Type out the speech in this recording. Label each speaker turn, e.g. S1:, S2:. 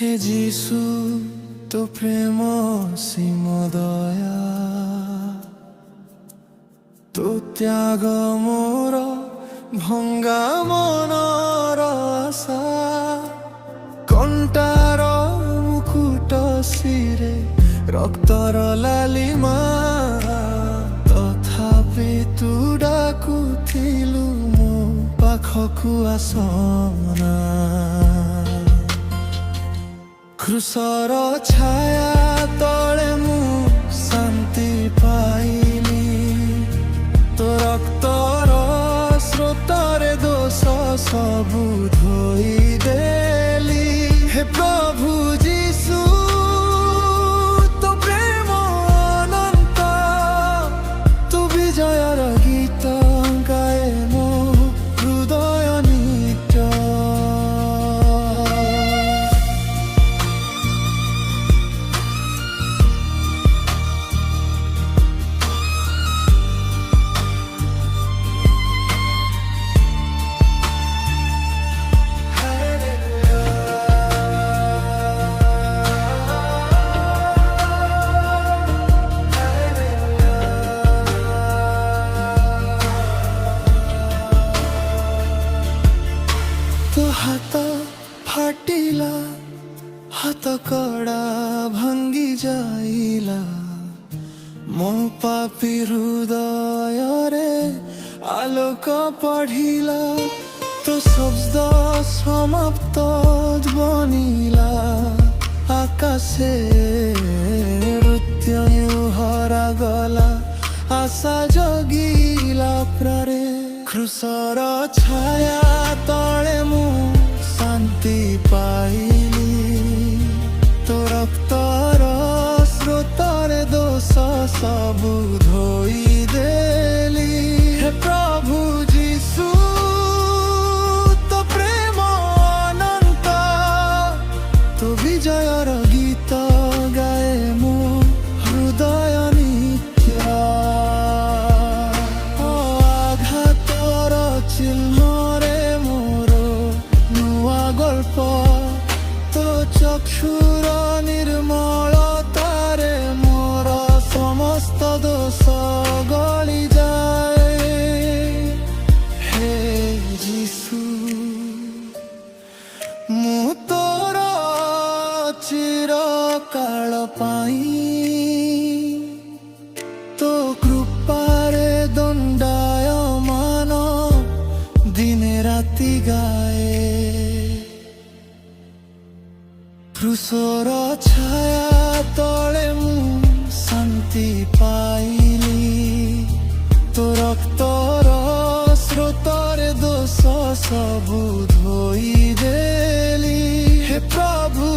S1: হে যিশু তো প্রেম সীম দয়া তো ত্যাগ মোর ভঙ্গা মনৰ আশা কণ্টাৰ মুকুট শিৰে ৰক্তৰ লালিমা তথাপি তু ডাকুথিলু মো পাখকু আসনা ক্ৰুচৰ ছায়া তଳେ মু শান্তি পাইলি তো ৰক্তৰ স্ৰোতৰে দোষ সবু ধোই দেলি হে প্ৰভু যিশু তো প্ৰেম অনন্ত তো বিজয়ৰ গীত গায়ে মো হৃদয় নিত্য তো হাত ফাটিলা হাত কড়া ভাঙ্গি যাইলা মো পাপী হৃদয়রে আলোক পঢ়িলা তো শব্দ সমাপ্ত বনিলা আকাশে মৃত্যু হরা গলা আশা জগিলা প্রারে ক্ৰুচৰ ছায়া তଳେ মু শান্তি পাইলি তো ৰক্তৰ স্ৰোতৰে দোষ সবু ধোই দেলি হে প্ৰভু যিশু তো প্ৰেম অনন্ত তো বিজয়ৰ গীত গায়ে মো হৃদয় নিত্য আঘাতৰ চিহ্নৰে মোৰ নূଆ গল্প তো চক্ষুৰ নিৰ্মলতাৰে মোৰ সমস্ত দোষ গলি যায় হে যিশু মু তোর চিরকাল পাই তো কৃপারে দণ্ডায়মান দিনে রাতি গায়ে ক্ৰুচৰ ছায়া তଳେ মু শান্তি পাইলি তো ৰক্তৰ স্ৰোতৰে দোষ সবু ধোই দেলি হে প্ৰভু